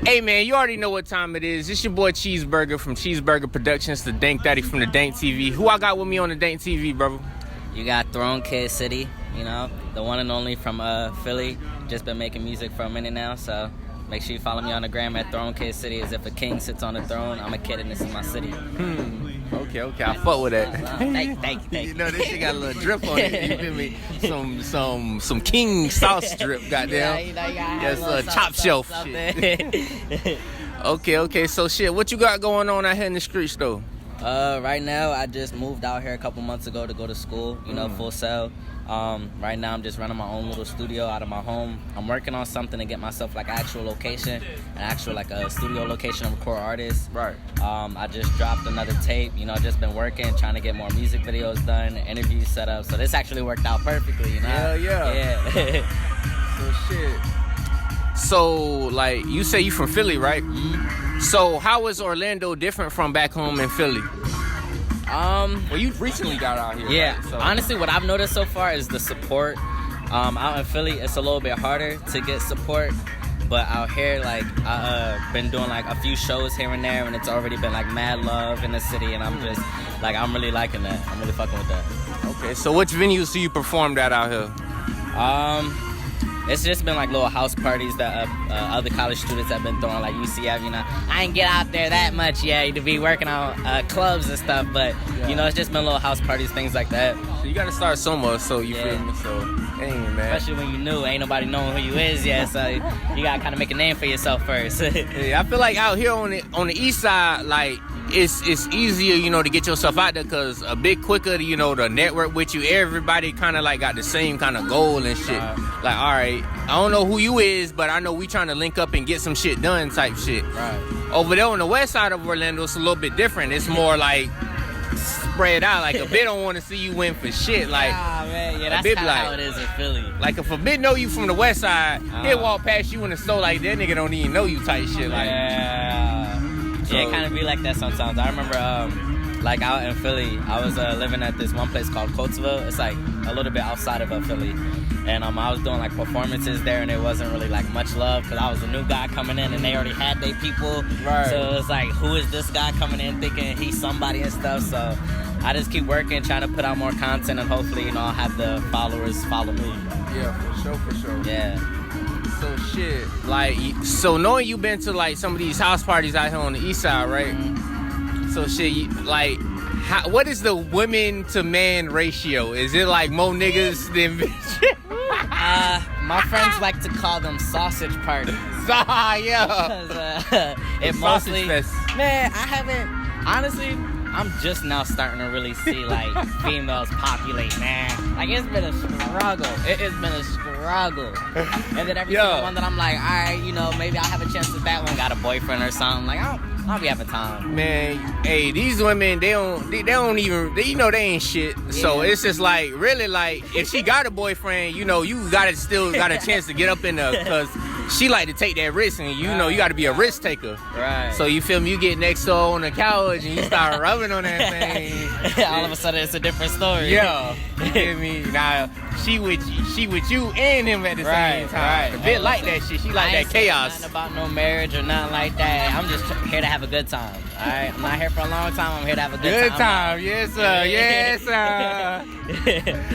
Hey man, you already know what time it is. It's your boy Cheeseburger from Cheeseburger Productions, the Dank Daddy from the Dank TV. Who I got with me on the Dank TV, brother? You got Throne Kid City, you know, the one and only from Philly. Just been making music for a minute now, so make sure you follow me on the gram at Throne Kid City. As if a king sits on the throne, I'm a kid and this is my city. Okay, I fuck with that. Thank you. You know, this shit got a little drip on it, you feel me? Some king sauce drip, goddamn. Yeah, you know, you gotta have Yes, chop shelf shit. Okay, so shit, what you got going on out here in the streets, though? Right now, I just moved out here a couple months ago to go to school, you know, Full Sail. Right now, I'm just running my own little studio out of my home. I'm working on something to get myself like an actual location, like a studio location to record artists. Right. I just dropped another tape, you know, just been working, trying to get more music videos done, interviews set up. So this actually worked out perfectly, you know? Hell yeah. So shit. So, like, you say you from Philly, right? Mm-hmm. So, how is Orlando different from back home in Philly? Well, you recently got out here. Yeah, right? So. honestly, what I've noticed so far is the support. Out in Philly, it's a little bit harder to get support. But out here, like, I've been doing, like, a few shows here and there, and it's already been, like, mad love in the city, and I'm just, like, I'm really liking that. I'm really fucking with that. Okay, so which venues do you perform at out here? It's just been like little house parties that other college students have been throwing, like UCF, you know. I ain't get out there that much yet to be working on clubs and stuff, but, you know, it's just been little house parties, things like that. So you gotta start somewhere, so you feel me? So, hey, man. Especially when you new, ain't nobody knowing who you is yet, so you gotta kind of make a name for yourself first. Yeah, I feel like out here on the east side, like, it's easier, you know, to get yourself out there because a bit quicker, you know, to network with you. Everybody kind of like got the same kind of goal and shit. Like, all right, I don't know who you is, but I know we trying to link up and get some shit done type shit. Right. Over there on the west side of Orlando, it's a little bit different. It's more like spread out. Like, a bit don't want to see you win for shit. Like, man, yeah, that's kind of how it is in Philly. Like, if a bit know you from the west side, he'll walk past you in the store like that nigga don't even know you type shit. Like, yeah, it kind of be like that sometimes. I remember, like, out in Philly, I was living at this one place called Coatesville. It's, like, a little bit outside of Philly. And I was doing, like, performances there, and it wasn't really, like, much love because I was a new guy coming in, and they already had their people. Right. So it was like, who is this guy coming in thinking he's somebody and stuff? So I just keep working, trying to put out more content, and hopefully, you know, I'll have the followers follow me. Yeah, for sure. Yeah. So shit, like, so knowing you been to like some of these house parties out here on the east side, right? Mm-hmm. So shit, what is the women to man ratio? Is it like more niggas than bitches? My friends like to call them sausage parties. Yeah. Because it mostly, fest. man, I haven't, honestly, I'm just now starting to really see, like, females populate, man. Like, it's been a struggle. It has been a struggle. And then every single one that I'm like, all right, you know, maybe I'll have a chance if that one got a boyfriend or something. Like, I'll be having time. Man, hey, these women, they don't even, you know, they ain't shit. Yeah. So it's just like, really, like, if she got a boyfriend, you know, you still got a chance to get up in there because she like to take that risk, and you know, you got to be a risk taker. Right. So you feel me? You get next to her on the couch and you start rubbing on that thing. All of a sudden, it's a different story. Yeah. You feel me? Now, she with you and him at the same time. Right. A bit like that shit. She like that chaos. Nothing about no marriage or nothing like that. I'm just here to have a good time. All right. I'm not here for a long time. I'm here to have a good time. Good time. Yes, sir. Yes, sir.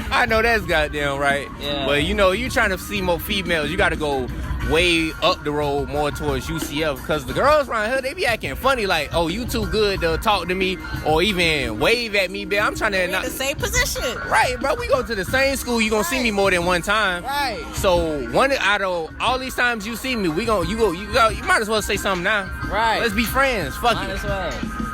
I know that's goddamn right. Yeah. But you know, you trying to see more females, you got to go way up the road more towards UCF because the girls around here, they be acting funny like, oh, you too good to talk to me or even wave at me, but I'm trying to in the same position. Right, bro, we go to the same school, you gonna see me more than one time. Right. So one out of all these times you see me, you might as well say something now. Right. Let's be friends. Fuck Might it. as well.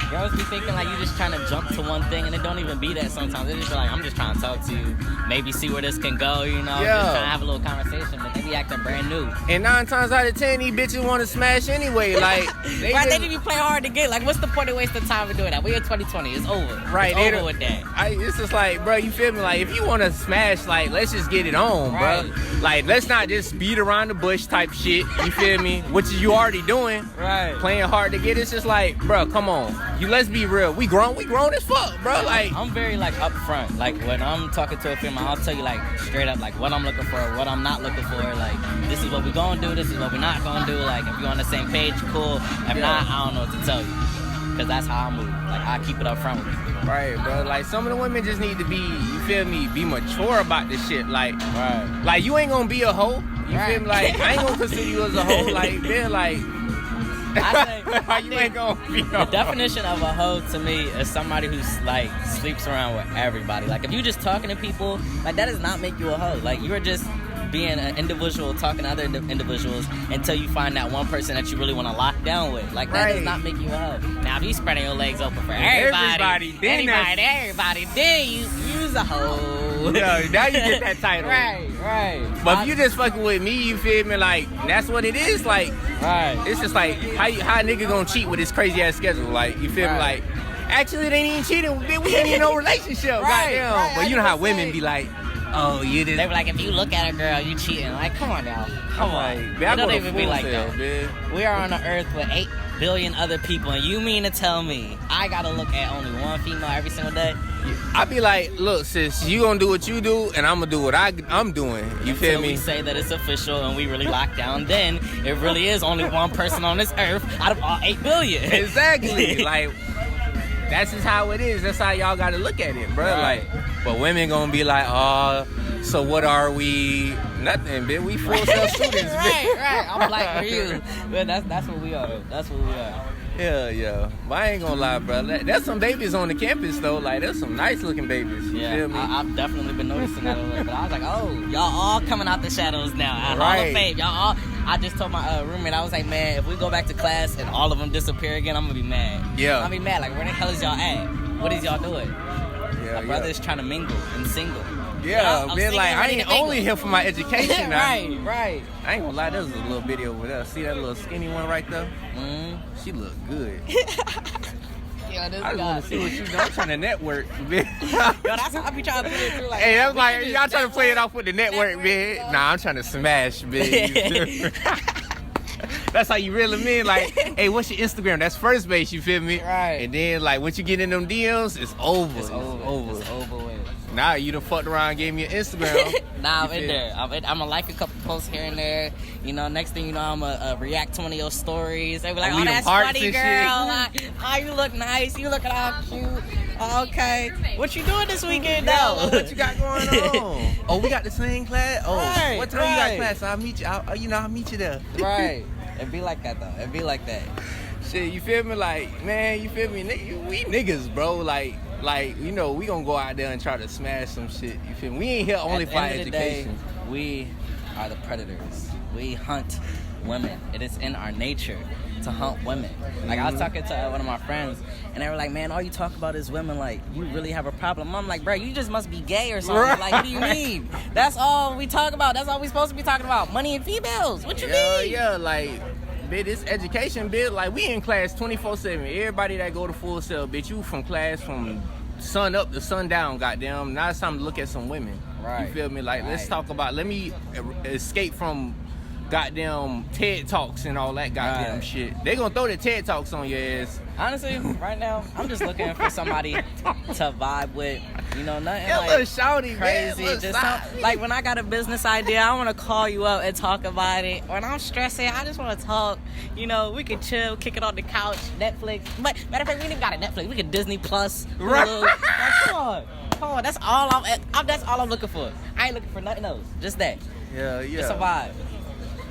Girls be thinking like you just trying to jump to one thing, and it don't even be that sometimes. They just be like, I'm just trying to talk to you, maybe see where this can go, you know, just trying to have a little conversation, but they be acting brand new. And 9 times out of 10, these bitches want to smash anyway. Like, they didn't even play hard to get. Like, what's the point of wasting time for doing that? We're in 2020. It's over. Right. It's over with that. It's just like, bro, you feel me? Like, if you want to smash, like, let's just get it on, right, bro. Like, let's not just beat around the bush type shit. You feel me? Which you already doing. Right. Playing hard to get. It's just like, bro, come on. let's be real. We grown as fuck, bro. Like I'm very like upfront. Like when I'm talking to a female, I'll tell you like straight up like what I'm looking for, what I'm not looking for. Like this is what we gonna do, this is what we not gonna do. Like if you're on the same page, cool. If not, I don't know what to tell you. Cause that's how I move. Like I keep it up front with you. Right, bro. Like some of the women just need to be, you feel me, be mature about this shit. Like, right. Like you ain't gonna be a hoe. You feel me? Like I ain't gonna consider you as a hoe. Like, man, like. I you ain't gonna be the definition of a hoe to me is somebody who's like sleeps around with everybody. Like if you just talking to people, like that does not make you a hoe. Like you are just being an individual talking to other individuals until you find that one person that you really want to lock down with. Like that does not make you a hoe. Now if you spreading your legs open for everybody, then you's a hoe. Yeah, now you get that title. Right. But if you just fucking with me, you feel me? Like that's what it is. Like, it's just like how a nigga gonna cheat with his crazy ass schedule? Like, you feel me? Like, actually, they ain't even cheating. We ain't in no relationship. Goddamn. But you know how women be like, oh, you did. They be like, if you look at a girl, you cheating. Like, come on now. Come on. Man, it don't even be like that. Man. We are on the earth with 8 billion other people, and you mean to tell me I gotta look at only one female every single day? I be like, look, sis, you gonna do what you do, and I'm gonna do what I'm doing. You feel me? We say that it's official, and we really lock down. Then it really is only one person on this earth out of all 8 billion. Exactly. Like. That's just how it is. That's how y'all gotta look at it, bro. Like, but women gonna be like, oh, so what are we? Nothing, bitch. We full self students, bitch. Right. I'm like, for you. But that's what we are. That's what we are. Yeah. But I ain't gonna lie, bro. There's some babies on the campus though. Like, there's some nice looking babies. You feel me? I've definitely been noticing that a little bit. I was like, oh, y'all all coming out the shadows now. Hall of Fame. Y'all all. I just told my roommate, I was like, man, if we go back to class and all of them disappear again, I'm gonna be mad. Yeah. I'm gonna be mad. Like, where the hell is y'all at? What is y'all doing? My brother is trying to mingle and single. Yeah, man, like, I ain't only here for my education now. Right. I ain't gonna lie, there's a little video over there. See that little skinny one right there? Mm-hmm. She look good. Yo, this I just want to see what she doing. I'm trying to network, man. Yo, that's how I be trying to play it through. Like, hey, that's like, y'all trying to play it off with the network, man. Nah, I'm trying to smash, man. That's how you reel them in. Like, hey, what's your Instagram? That's first base, you feel me? Right. And then, like, once you get in them DMs, it's over. It's over with. Nah, you done fucked around and gave me an Instagram. Nah, I'm in there. I'm gonna like a couple posts here and there. You know, next thing you know, I'm gonna react to one of your stories. They be like, oh, that's funny, girl. Like, oh, you look nice. You looking all cute. Okay. What you doing this weekend, though? What you got going on? Oh, we got the same class? Oh, what time you got class? I'll meet you. I'll meet you there. Right. It'd be like that, though. It'd be like that. Shit, you feel me? Like, man, you feel me? We niggas, bro. Like, you know, we gonna go out there and try to smash some shit. You feel me? We ain't here only for education. We are the predators. We hunt women. It is in our nature to hunt women. Like, I was talking to one of my friends, and they were like, man, all you talk about is women. Like, you really have a problem. I'm like, bro, you just must be gay or something. Right. Like, what do you mean? That's all we talk about. That's all we supposed to be talking about. Money and females. What you mean? Yeah, like, bitch, this education, bitch, like, we in class 24/7. Everybody that go to Full Sail, bitch, you from class from sun up to sundown, goddamn. Now it's time to look at some women. Right. You feel me? Like, let's talk about, let me escape from goddamn TED Talks and all that goddamn shit. They gonna throw the TED Talks on your ass. Honestly, right now, I'm just looking for somebody to vibe with. You know, nothing like little shawty, crazy. Man, just like when I got a business idea, I want to call you up and talk about it. When I'm stressing, I just want to talk. You know, we can chill, kick it on the couch, Netflix. But matter of fact, we ain't even got a Netflix. We can Disney Plus. Right. Like, come on. That's all I'm looking for. I ain't looking for nothing else. Just that. Yeah. Just a vibe.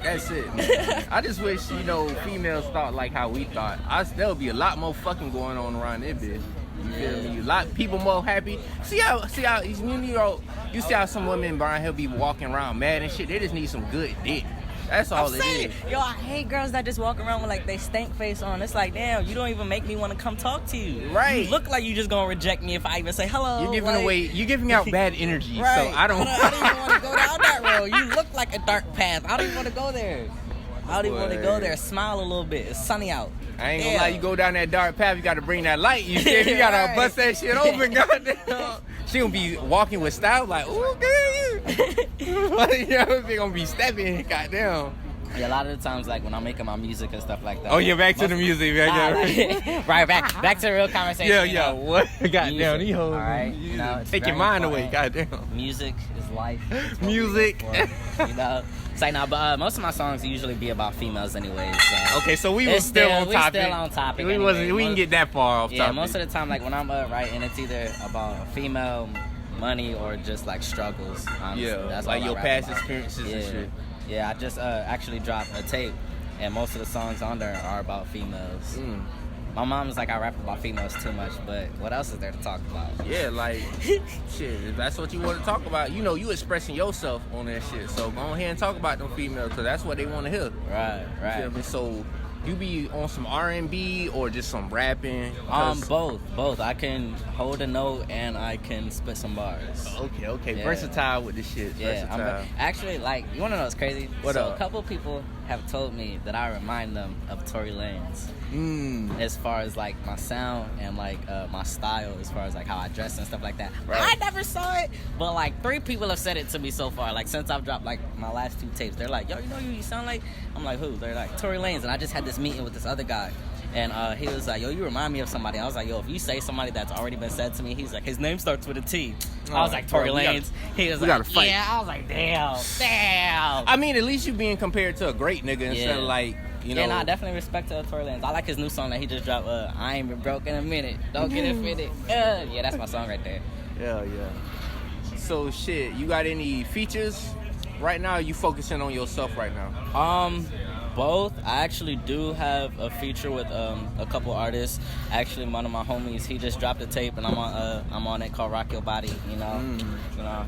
That's it, man. I just wish, you know, females thought like how we thought. There'll be a lot more fucking going on around there, bitch. You feel me? A lot of people more happy. See how you see how some women around here be walking around mad and shit. They just need some good dick. That's all it is. Yo, I hate girls that just walk around with like they stank face on. It's like, damn, you don't even make me want to come talk to you. Right. You look like you just gonna reject me if I even say hello. You're giving out bad energy. Right. So I don't even want to go down that road. You look like a dark path. I don't even want to go there. Smile a little bit. It's sunny out. I ain't gonna lie, you go down that dark path, you gotta bring that light. You see, you gotta bust that shit open, goddamn. She gonna be walking with style like, ooh, girl, you. They gonna be stepping, goddamn. Yeah, a lot of the times, like when I'm making my music and stuff like that. Oh yeah, back to the music, right, back to the real conversation. Yeah, you yeah. know. What? Goddamn, these hoes. All right, you know, it's take your very mind important. away. Goddamn. Music is life. It's what we Music. live for, you know. It's like, but most of my songs usually be about females anyways. So. Okay, so we were It's still on we topic. still on topic. We anyway. wasn't. We didn't get that far off Yeah, topic. most of the time, like when I'm writing, it's either about female money or just like struggles. Honestly. Yeah, That's like all I your rap past about. experiences and shit. Yeah, I just actually dropped a tape, and most of the songs on there are about females. Mm. My mom's like, I rap about females too much, but what else is there to talk about? Yeah, like, shit, if that's what you want to talk about, you know, you expressing yourself on that shit. So go ahead and talk about them females, because that's what they want to hear. Right, You right. feel me? So you be on some R&B or just some rapping? 'Cause- Both. I can hold a note and I can spit some bars. Okay. Yeah. Versatile with this shit. Yeah, Versatile. actually, like, you want to know what's crazy? What so up? a couple people have told me that I remind them of Tory Lanez. Mm. As far as like my sound and like my style, as far as like how I dress and stuff like that. Right. I never saw it, but like 3 people have said it to me so far. Like since I've dropped like my last 2 tapes, they're like, "Yo, you know who you sound like?" I'm like, "Who?" They're like, "Tory Lanez." And I just had this meeting with this other guy, and he was like, "Yo, you remind me of somebody." I was like, "Yo, if you say somebody that's already been said to me," he's like, "His name starts with a T." I was like, "Tory bro, we gotta- Lanez." He was we like, gotta fight. "Yeah." I was like, "Damn." I mean, at least you being compared to a great nigga instead Yeah. of like, you know. Yeah, nah, definitely respect to Tory Lanez. I like his new song that he just dropped. I ain't been broke in a minute. Don't get offended. Yeah, that's my song right there. Yeah. So shit, you got any features right now? Or you focusing on yourself right now? Both. I actually do have a feature with a couple artists. Actually, one of my homies, he just dropped a tape, and I'm on it called Rock Your Body. You know.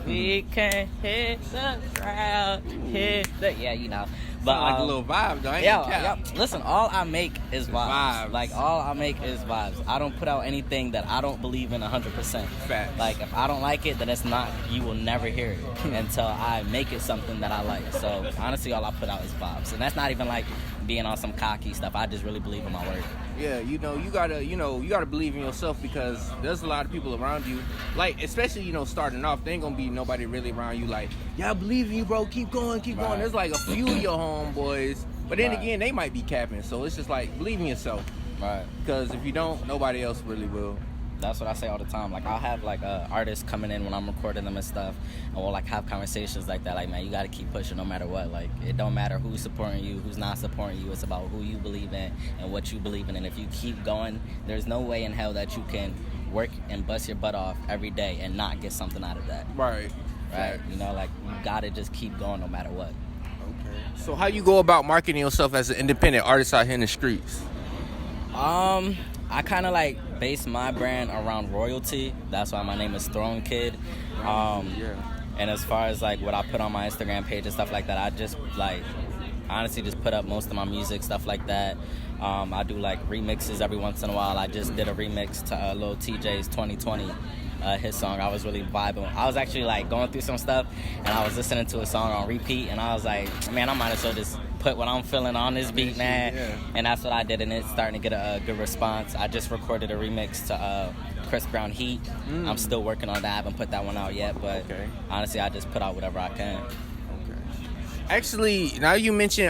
We can hit the crowd, yeah, you know. But Sound like a little vibe, though. I ain't yeah, cap. listen, all I make is vibes. Vibes. Like, all I make is vibes. I don't put out anything that I don't believe in 100%. Facts. Like, if I don't like it, then it's not, you will never hear it until I make it something that I like. So, honestly, all I put out is vibes. And that's not even like being on some cocky stuff. I just really believe in my work. Yeah, you gotta believe in yourself, because there's a lot of people around you, like, especially, starting off, there ain't gonna be nobody really around you like, yeah, I believe in you, bro, keep going. Right. There's like a few of your homeboys, but then Right. again, they might be capping, so it's just like, believe in yourself, Right. because if you don't, nobody else really will. That's what I say all the time. Like, I'll have like artists coming in when I'm recording them and stuff, and we'll like have conversations like that. Like, man, you got to keep pushing no matter what. Like, it don't matter who's supporting you, who's not supporting you. It's about who you believe in and what you believe in. And if you keep going, there's no way in hell that you can work and bust your butt off every day and not get something out of that. Right. Right? You know, like, you got to just keep going no matter what. Okay. So how you go about marketing yourself as an independent artist out here in the streets? I kind of like base my brand around royalty. That's why my name is Throne Kid. And as far as like what I put on my Instagram page and stuff like that, I just like honestly just put up most of my music, stuff like that. I do like remixes every once in a while. I just did a remix to Lil TJ's 2020. His song. I was really vibing. I was actually like going through some stuff, and I was listening to a song on repeat, and I was like, man, I might as well just put what I'm feeling on this beat, man. Yeah. And that's what I did, and it's starting to get a good response. I just recorded a remix to Chris Brown Heat. I'm still working on that. I haven't put that one out yet, but honestly, I just put out whatever I can. Actually, now you mentioned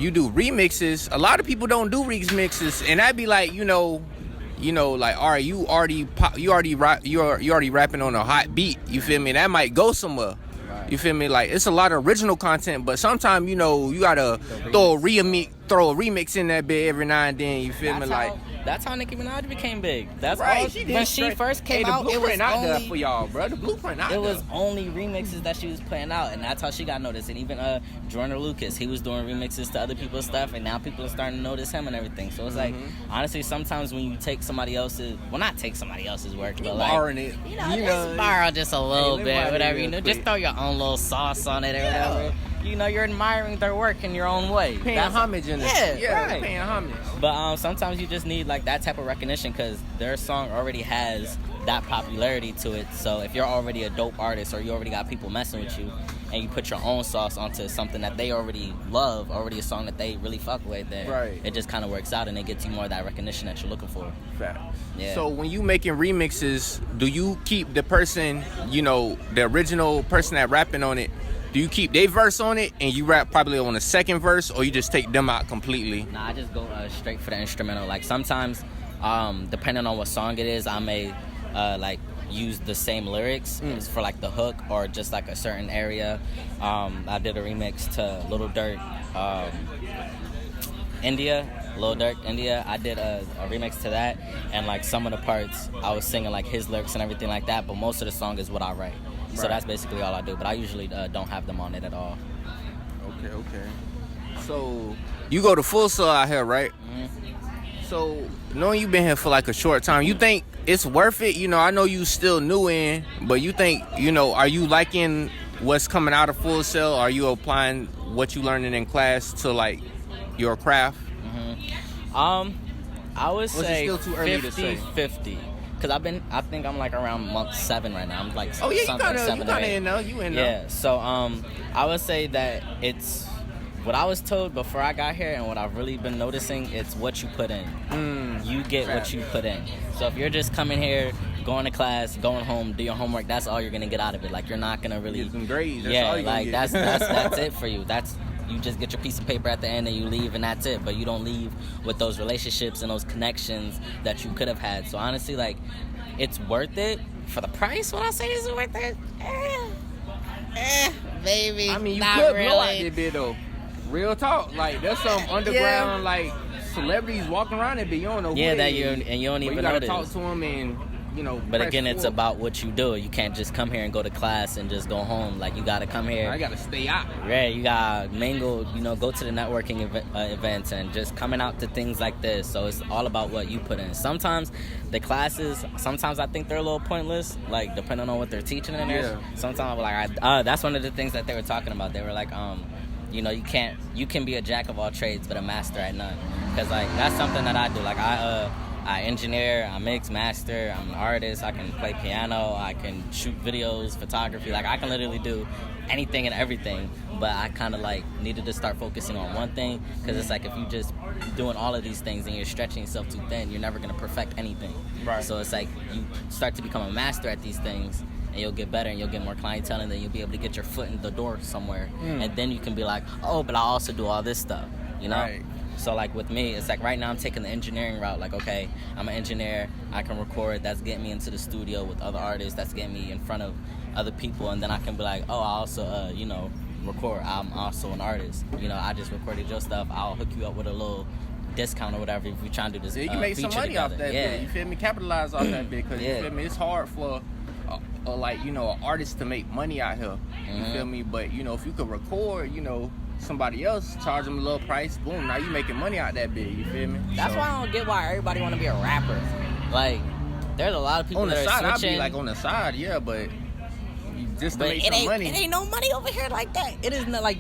you do remixes. A lot of people don't do remixes, and that'd be like, like, all right, you already rapping on a hot beat. You feel me? That might go somewhere. Right. You feel me? Like, it's a lot of original content, but sometimes you gotta throw a remix in that bit every now and then. You feel me? Like, that's how Nicki Minaj became big. That's right, all. she did When she straight. first came the out, it was blueprint out there only for y'all, bro. The blueprint out it was there. only remixes that she was putting out, and that's how she got noticed. And even Jordan Lucas, he was doing remixes to other people's stuff, and now people are starting to notice him and everything. So it's like, honestly, sometimes when you take somebody else's, well, not take somebody else's work, but like, Borrowing it. just borrow just a little let me bit, borrow whatever, it real just quick. throw your own little sauce on it or whatever. You're admiring their work in your own way. Paying That's- homage in it. Yeah, right. Paying homage. But sometimes you just need like that type of recognition, because their song already has that popularity to it. So if you're already a dope artist, or you already got people messing with you, and you put your own sauce onto something that they already love, already a song that they really fuck with, then it just kind of works out, and it gets you more of that recognition that you're looking for. Fact. Yeah. So when you making remixes, do you keep the person, the original person that rapping on it, do you keep their verse on it and you rap probably on the second verse, or you just take them out completely? Nah, I just go straight for the instrumental. Like sometimes, depending on what song it is, I may like use the same lyrics for like the hook or just like a certain area. I did a remix to Lil Durk, India. I did a remix to that, and like some of the parts I was singing like his lyrics and everything like that, but most of the song is what I write. Right. So that's basically all I do, but I usually don't have them on it at all. Okay. So you go to Full Sail out here, right? So knowing you've been here for like a short time, you think it's worth it? You know, I know you still new in, but you think, you know, are you liking what's coming out of Full Sail? Are you applying what you learning in class to like your craft? I would say still too early to say? 50. Cause I think I'm like around month 7 right now. I'm like you something kind like 7 of or 8. in though. You in though. Yeah. So I would say that it's what I was told before I got here, and what I've really been noticing. It's what you put in. You get what you put in. So if you're just coming here, going to class, going home, do your homework, that's all you're gonna get out of it. Like you're not gonna really get some grades. That's yeah, all you're like gonna get. that's it for you. You just get your piece of paper at the end and you leave, and that's it. But you don't leave with those relationships and those connections that you could have had. So honestly, like, it's worth it for the price. What I say is worth it. Baby. I mean, you not could really. blow out that bit though. Real talk. Like there's some underground like celebrities walking around that bit. You don't know. Yeah, who that they you is. and you don't But even you gotta notice. talk to them and. You know, but again, it's forward. about what you do. You can't just come here and go to class and just go home. Like, you got to come here. I got to stay out. Right, you got to mingle, you know, go to the networking events and just coming out to things like this. So it's all about what you put in. Sometimes the classes, I think they're a little pointless, like, depending on what they're teaching in there. Yeah. Sometimes I'm like, that's one of the things that they were talking about. They were like, you know, you can be a jack of all trades, but a master at none. Because, like, that's something that I do. Like, I engineer, I mix, master, I'm an artist, I can play piano, I can shoot videos, photography, like I can literally do anything and everything, but I kind of like needed to start focusing on one thing, because it's like if you just doing all of these things and you're stretching yourself too thin, you're never going to perfect anything. Right. So it's like you start to become a master at these things, and you'll get better and you'll get more clientele, and then you'll be able to get your foot in the door somewhere, and then you can be like, oh, but I also do all this stuff, you know? Right. So, like, with me, it's like right now I'm taking the engineering route. Like, okay, I'm an engineer. I can record. That's getting me into the studio with other artists. That's getting me in front of other people. And then I can be like, oh, I also, you know, record. I'm also an artist. You know, I just recorded your stuff. I'll hook you up with a little discount or whatever if we try to do this. Yeah, you can make some money together. off that bit. You feel me? Capitalize off that bit. Because, you feel me? It's hard for, like, you know, an artist to make money out here. You feel me? But, you know, if you could record, you know, somebody else, charge them a little price, boom, now you making money out that bit, you feel me? That's why I don't get why everybody want to be a rapper. Like, there's a lot of people on the that side, are I'll switching. be like on the side, yeah, but just to make some money. It ain't no money over here like that. It is not like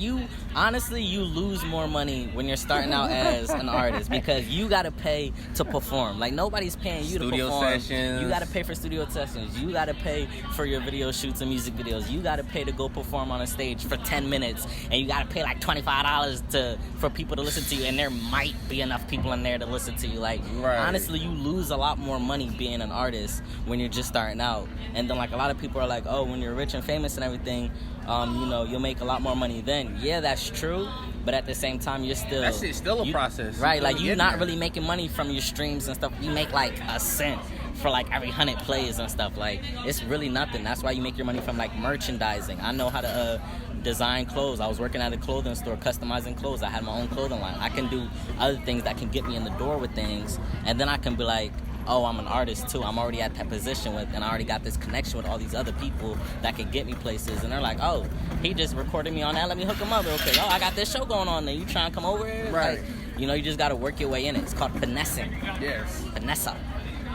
honestly, you lose more money when you're starting out as an artist, because you got to pay to perform. Like, nobody's paying you to perform. Studio sessions. You got to pay for studio sessions. You got to pay for your video shoots and music videos. You got to pay to go perform on a stage for 10 minutes. And you got to pay like $25 for people to listen to you. And there might be enough people in there to listen to you. Like, honestly, you lose a lot more money being an artist when you're just starting out. And then, like, a lot of people are like, oh, when you're rich and famous and everything, you know, you'll make a lot more money then. Yeah, that's true, but at the same time, you're still... That shit's still a process. Right, like, you're not really making money from your streams and stuff. You make, like, a cent for, like, every 100 plays and stuff. Like, it's really nothing. That's why you make your money from, like, merchandising. I know how to design clothes. I was working at a clothing store, customizing clothes. I had my own clothing line. I can do other things that can get me in the door with things, and then I can be like, oh, I'm an artist too. I'm already at that position and I already got this connection with all these other people that can get me places. And they're like, oh, he just recorded me on that. Let me hook him up real quick. Oh, I got this show going on. Then you trying to come over here? Right. Like, you know, you just got to work your way in it. It's called finessing. Yes. Finesse.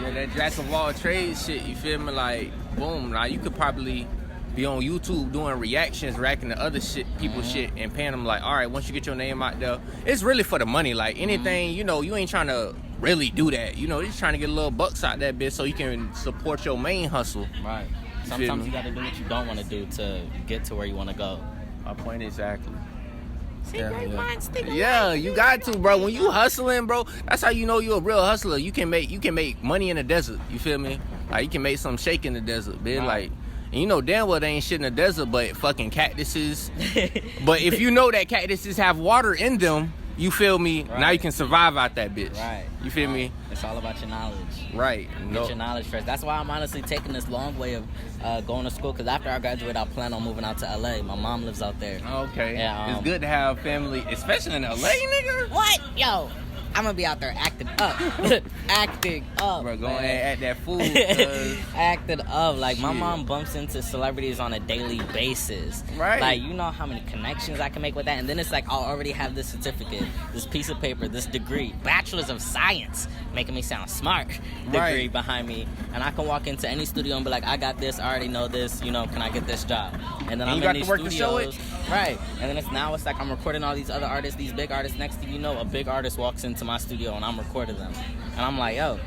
Yeah, that jack of all trades shit, you feel me? Like, boom, now you could probably be on YouTube doing reactions, reacting to other shit, people's shit, and paying them like, all right, once you get your name out there, it's really for the money. Like, anything, you know, you ain't trying to really do that. You know, you're just trying to get a little bucks out that bitch so you can support your main hustle. Right. Sometimes you got to do what you don't want to do to get to where you want to go. My point exactly. See, great minds think alike. Yeah, you got to, bro. When you hustling, bro, that's how you know you're a real hustler. You can make money in the desert. You feel me? Like, you can make some shake in the desert, bitch. Right. Like, And you know damn well they ain't shit in the desert, but fucking cactuses. But if you know that cactuses have water in them, you feel me? Right. Now you can survive out that bitch. Right. You feel me? It's all about your knowledge. Right. Get your knowledge first. That's why I'm honestly taking this long way of going to school. Because after I graduate, I plan on moving out to LA. My mom lives out there. Okay. Yeah, it's good to have family, especially in LA, nigga. What? Yo, I'm gonna be out there acting up. Acting up. Bro, go man. ahead at that food. Cause Acting up. Like, my Shit. mom bumps into celebrities on a daily basis. Right. Like, you know how many connections I can make with that? And then it's like, I'll already have this certificate, this piece of paper, this degree, Bachelor's of Science, making me sound smart, degree Right. behind me. And I can walk into any studio and be like, I got this, I already know this, you know, can I get this job? And then And I'm you got in to these work to show studios. Right. And then it's like I'm recording all these other artists, these big artists. Next thing you know, a big artist walks into my studio and I'm recording them. And I'm like, yo,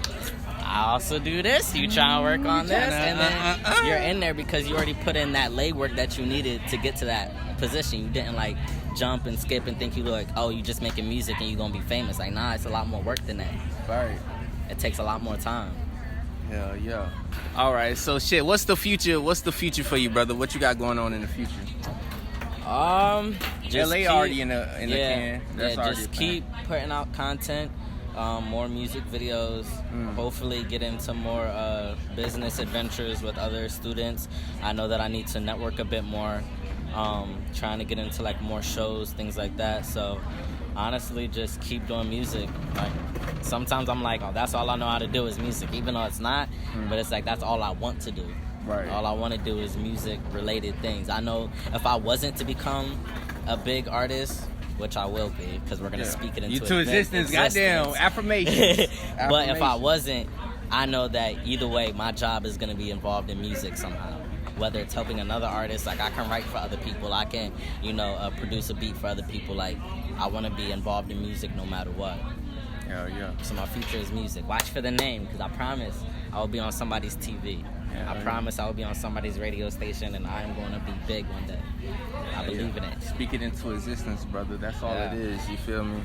I also do this. You try to work on this. And then you're in there because you already put in that legwork that you needed to get to that position. You didn't like jump and skip and think you like, oh, you just making music and you're going to be famous. Like, nah, it's a lot more work than that. right. It takes a lot more time. Hell yeah. All right. So shit. What's the future? What's the future for you, brother? What you got going on in the future? Just LA keep- already in the can. That's yeah, already just a keep thing. putting out content, more music videos. Hopefully, get into more business adventures with other students. I know that I need to network a bit more. Trying to get into like more shows, things like that. So, honestly, just keep doing music. Like, sometimes I'm like, oh, that's all I know how to do is music, even though it's not. But it's like that's all I want to do. Right. All I want to do is music-related things. I know if I wasn't to become a big artist, which I will be, because we're gonna speak it into You to existence. Goddamn affirmation. But if I wasn't, I know that either way, my job is gonna be involved in music somehow. Whether it's helping another artist, like I can write for other people, I can, produce a beat for other people. Like, I want to be involved in music no matter what. Hell yeah. So my future is music. Watch for the name, because I promise I will be on somebody's TV. Yeah, I promise I will be on somebody's radio station, and I am going to be big one day. I believe in it. Speak it into existence, brother. That's all Yeah. it is. You feel me?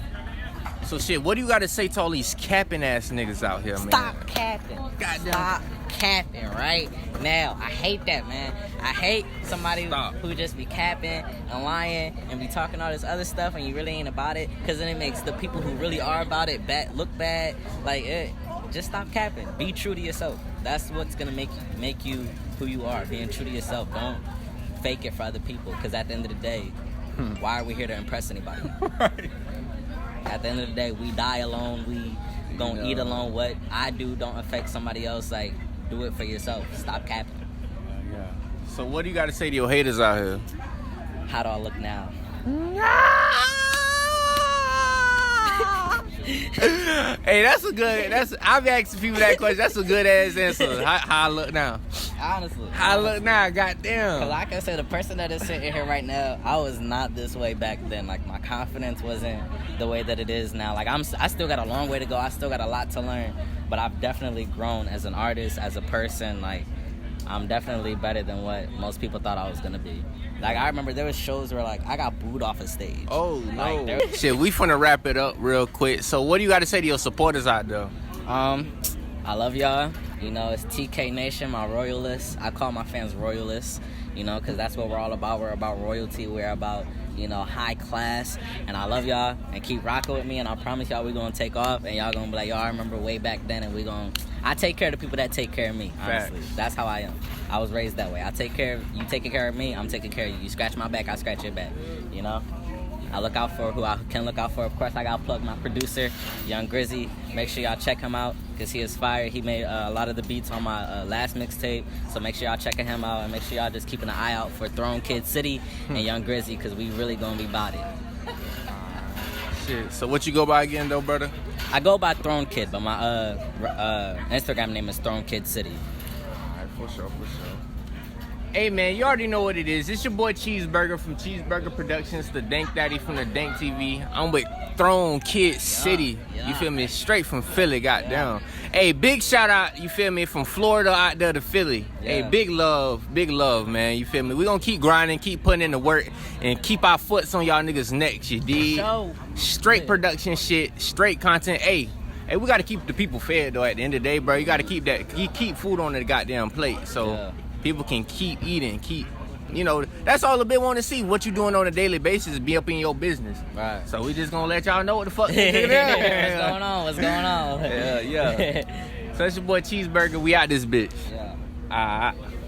So shit, what do you got to say to all these capping ass niggas out here, man? Stop capping. Goddamn. Stop capping right now. I hate that, man. I hate somebody who just be capping and lying and be talking all this other stuff and you really ain't about it, because then it makes the people who really are about it look bad. Like, just stop capping. Be true to yourself. That's what's gonna make you who you are. Being true to yourself. Don't fake it for other people, because at the end of the day, why are we here to impress anybody? Right. At the end of the day, we die alone. We gonna eat alone. What I do don't affect somebody else. Like, do it for yourself. Stop capping. Yeah. So what do you got to say to your haters out here? How do I look now? Hey, I've asked people that question. That's a good ass answer. How I look now? Honestly. How I look now? Goddamn. Cause like I said, the person that is sitting here right now, I was not this way back then. Like, my confidence wasn't the way that it is now. Like, I still got a long way to go. I still got a lot to learn, but I've definitely grown as an artist, as a person. Like, I'm definitely better than what most people thought I was gonna be. Like, I remember there was shows where like I got booed off a stage. Oh no. Like, Shit, we finna wrap it up real quick. So what do you got to say to your supporters out there? I love y'all. It's TK Nation, my royalists. I call my fans royalists, because that's what we're all about. We're about royalty. We're about, high class. And I love y'all, and keep rocking with me. And I promise y'all we're going to take off. And y'all going to be like, yo, I remember way back then. And I take care of the people that take care of me, honestly. Facts. That's how I am. I was raised that way. I take care of you, taking care of me, I'm taking care of you. You scratch my back, I scratch your back, I look out for who I can look out for. Of course, I got to plug my producer, Young Grizzy. Make sure y'all check him out, because he is fire. He made a lot of the beats on my last mixtape. So make sure y'all checking him out, and make sure y'all just keeping an eye out for Throne Kid City and Young Grizzy, because we really going to be about it. Shit. So what you go by again, though, brother? I go by Throne Kid, but my Instagram name is Throne Kid City. All right, for sure. Hey, man, you already know what it is. It's your boy Cheeseburger from Cheeseburger Productions, the Dank Daddy from the Dank TV. I'm with Throne Kid City. Yeah. You feel me? Straight from Philly, goddamn. Hey, big shout out, you feel me, from Florida out there to Philly. Yeah. Hey, big love, man. You feel me? We gonna keep grinding, keep putting in the work, and keep our foots on y'all niggas' necks, you dig? Straight production shit, straight content. Hey, we gotta keep the people fed, though, at the end of the day, bro. You gotta keep food on the goddamn plate, so... Yeah. people can keep eating, you know, that's all the bit want to see. What you doing on a daily basis, be up in your business. Right. So we just gonna let y'all know what the fuck. What's going on? What's going on? Yeah. So it's your boy Cheeseburger. We out this bitch. Yeah. Alright.